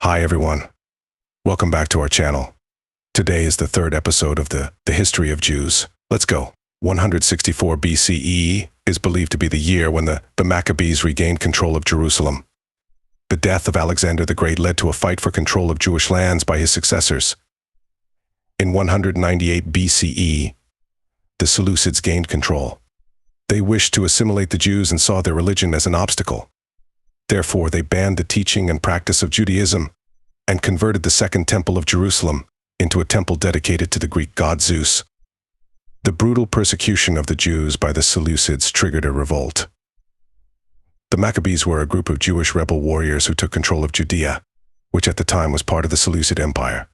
Hi everyone, welcome back to our channel. Today is the third episode of the history of Jews. Let's go. 164 BCE is believed to be the year when the Maccabees regained control of Jerusalem. The death of Alexander the Great led to a fight for control of Jewish lands by his successors. In 198 BCE, the Seleucids gained control. They wished to assimilate the Jews and saw their religion as an obstacle. Therefore, they banned the teaching and practice of Judaism and converted the Second Temple of Jerusalem into a temple dedicated to the Greek god Zeus. The brutal persecution of the Jews by the Seleucids triggered a revolt. The Maccabees were a group of Jewish rebel warriors who took control of Judea, which at the time was part of the Seleucid Empire.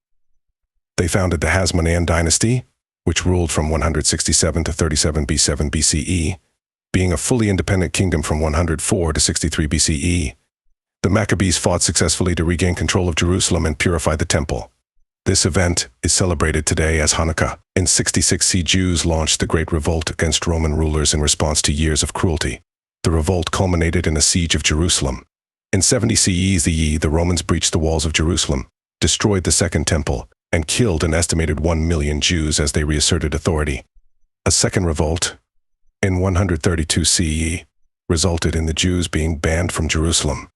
They founded the Hasmonean dynasty, which ruled from 167 to 37 B7 BCE, being a fully independent kingdom from 104 to 63 BCE. The Maccabees fought successfully to regain control of Jerusalem and purify the temple. This event is celebrated today as Hanukkah. In 66 CE, Jews launched the Great Revolt against Roman rulers in response to years of cruelty. The revolt culminated in a siege of Jerusalem. In 70 CE, the Romans breached the walls of Jerusalem, destroyed the Second Temple, and killed an estimated 1 million Jews as they reasserted authority. A second revolt, in 132 CE, resulted in the Jews being banned from Jerusalem.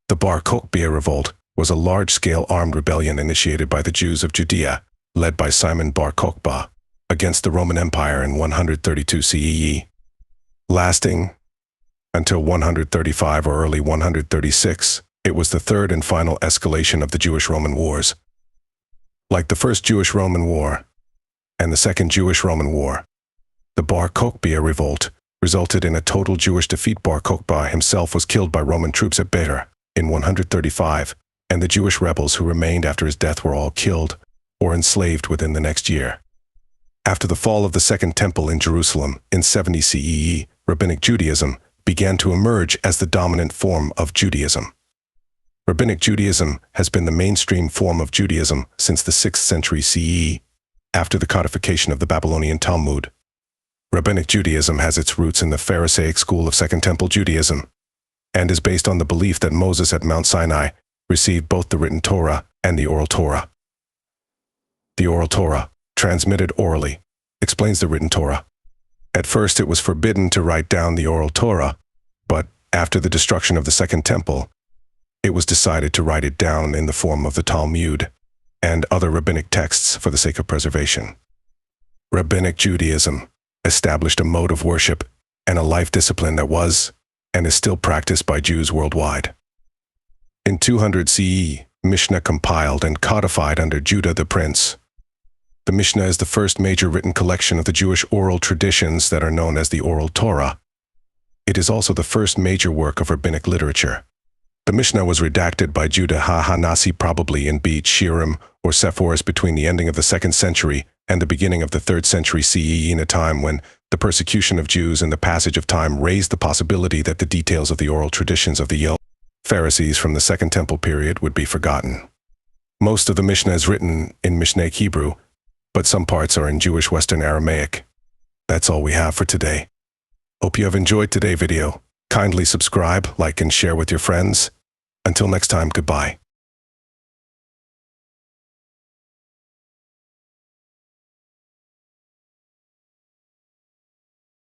The Bar Kokhba revolt was a large-scale armed rebellion initiated by the Jews of Judea, led by Simon Bar Kokhba, against the Roman Empire in 132 CE. Lasting until 135 or early 136, it was the third and final escalation of the Jewish-Roman wars. Like the First Jewish-Roman War and the Second Jewish-Roman War, the Bar Kokhba revolt resulted in a total Jewish defeat. Bar Kokhba himself was killed by Roman troops at Beder in 135, and the Jewish rebels who remained after his death were all killed or enslaved within the next year. After the fall of the Second Temple in Jerusalem in 70 CE, Rabbinic Judaism began to emerge as the dominant form of Judaism. Rabbinic Judaism has been the mainstream form of Judaism since the 6th century CE, after the codification of the Babylonian Talmud. Rabbinic Judaism has its roots in the Pharisaic school of Second Temple Judaism, and is based on the belief that Moses at Mount Sinai received both the written Torah and the oral Torah. The oral Torah, transmitted orally, explains the written Torah. At first it was forbidden to write down the oral Torah, but after the destruction of the Second Temple, it was decided to write it down in the form of the Talmud and other rabbinic texts for the sake of preservation. Rabbinic Judaism established a mode of worship and a life discipline that was and is still practiced by Jews worldwide. In 200 CE, Mishnah compiled and codified under Judah the Prince. The Mishnah is the first major written collection of the Jewish oral traditions that are known as the Oral Torah. It is also the first major work of rabbinic literature. The Mishnah was redacted by Judah ha-Hanasi probably in Beit Shirim or Sepphoris between the ending of the 2nd century and the beginning of the 3rd century CE, in a time when the persecution of Jews and the passage of time raised the possibility that the details of the oral traditions of the Pharisees from the Second Temple period would be forgotten. Most of the Mishnah is written in Mishnaic Hebrew, but some parts are in Jewish Western Aramaic. That's all we have for today. Hope you have enjoyed today's video. Kindly subscribe, like, and share with your friends. Until next time, goodbye.